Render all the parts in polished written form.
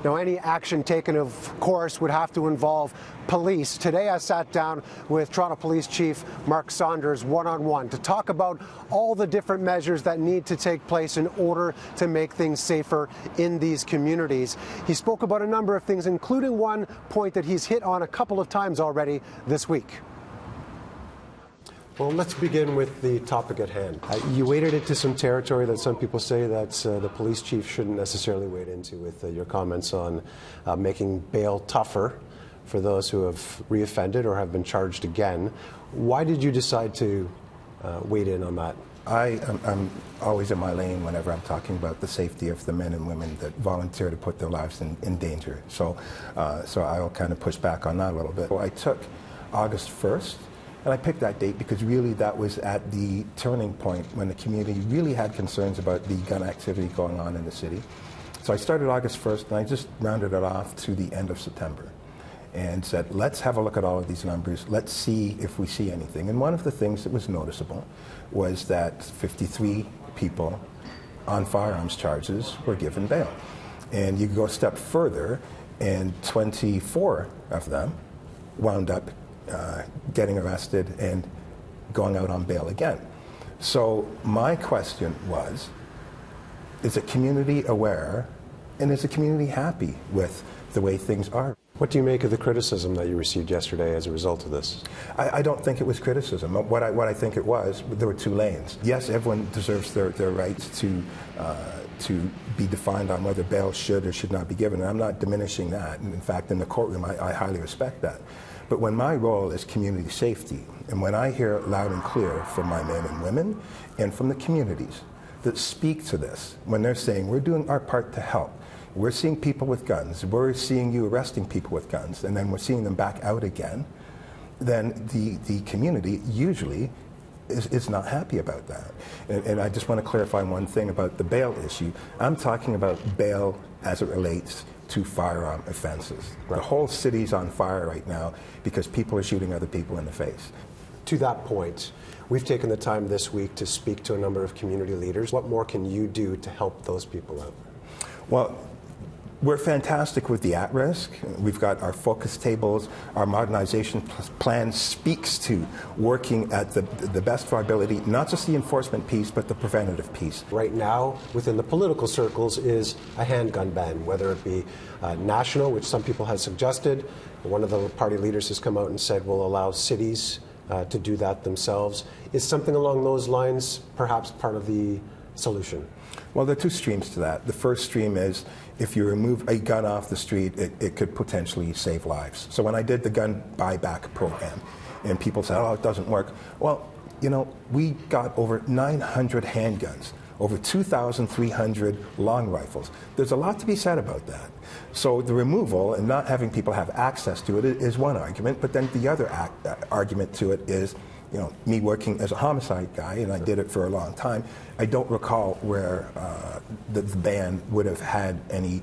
Now, any action taken, of course, would have to involve police. Today, I sat down with Toronto Police Chief Mark Saunders one-on-one to talk about all the different measures that need to take place in order to make things safer in these communities. He spoke about a number of things, including one point that he's hit on a couple of times already this week. Well, let's begin with the topic at hand. You waded into some territory that some people say that the police chief shouldn't necessarily wade into, with your comments on making bail tougher for those who have reoffended or have been charged again. Why did you decide to wade in on that? I'm always in my lane whenever I'm talking about the safety of the men and women that volunteer to put their lives in danger. So I'll kind of push back on that a little bit. I took August 1st. And I picked that date because really that was at the turning point when the community really had concerns about the gun activity going on in the city. So I started August 1st and I just rounded it off to the end of September and said, let's have a look at all of these numbers. Let's see if we see anything. And one of the things that was noticeable was that 53 people on firearms charges were given bail. And you go a step further and 24 of them wound up getting arrested and going out on bail again. So my question was, is the community aware and is the community happy with the way things are? What do you make of the criticism that you received yesterday as a result of this? I don't think it was criticism. What I think it was, there were two lanes. Yes, everyone deserves their rights to be defined on whether bail should or should not be given. And I'm not diminishing that. And in fact, in the courtroom, I highly respect that. But when my role is community safety, and when I hear loud and clear from my men and women and from the communities that speak to this, when they're saying we're doing our part to help, we're seeing people with guns, we're seeing you arresting people with guns, and then we're seeing them back out again, then the community usually is not happy about that. And I just want to clarify one thing about the bail issue. I'm talking about bail as it relates to firearm offenses. Right. The whole city's on fire right now because people are shooting other people in the face. To that point, we've taken the time this week to speak to a number of community leaders. What more can you do to help those people out? Well, we're fantastic with the at-risk. We've got our focus tables. Our modernization plan speaks to working at the best of our ability, not just the enforcement piece, but the preventative piece. Right now, within the political circles, is a handgun ban, whether it be national, which some people have suggested. One of the party leaders has come out and said we'll allow cities to do that themselves. Is something along those lines perhaps part of the solution? Well, there are two streams to that. The first stream is if you remove a gun off the street, it could potentially save lives. So when I did the gun buyback program and people said, oh, it doesn't work. Well, you know, we got over 900 handguns, over 2,300 long rifles. There's a lot to be said about that. So the removal and not having people have access to it is one argument, but then the other argument to it is, you know, me working as a homicide guy, and I did it for a long time, I don't recall where the ban would have had any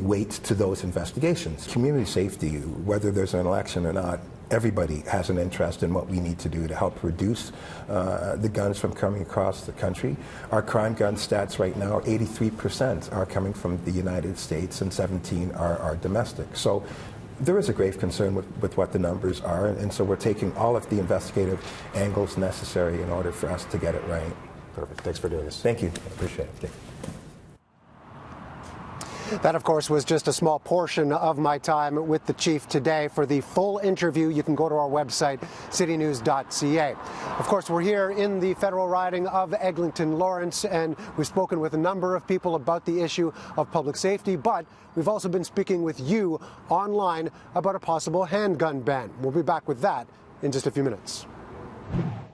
weight to those investigations. Community safety, whether there's an election or not, everybody has an interest in what we need to do to help reduce the guns from coming across the country. Our crime gun stats right now, 83% are coming from the United States and 17 are domestic. So there is a grave concern with what the numbers are, and so we're taking all of the investigative angles necessary in order for us to get it right. Perfect. Thanks for doing this. Thank you. I appreciate it. That, of course, was just a small portion of my time with the chief today. For the full interview, you can go to our website, citynews.ca. Of course, we're here in the federal riding of Eglinton Lawrence, and we've spoken with a number of people about the issue of public safety, but we've also been speaking with you online about a possible handgun ban. We'll be back with that in just a few minutes.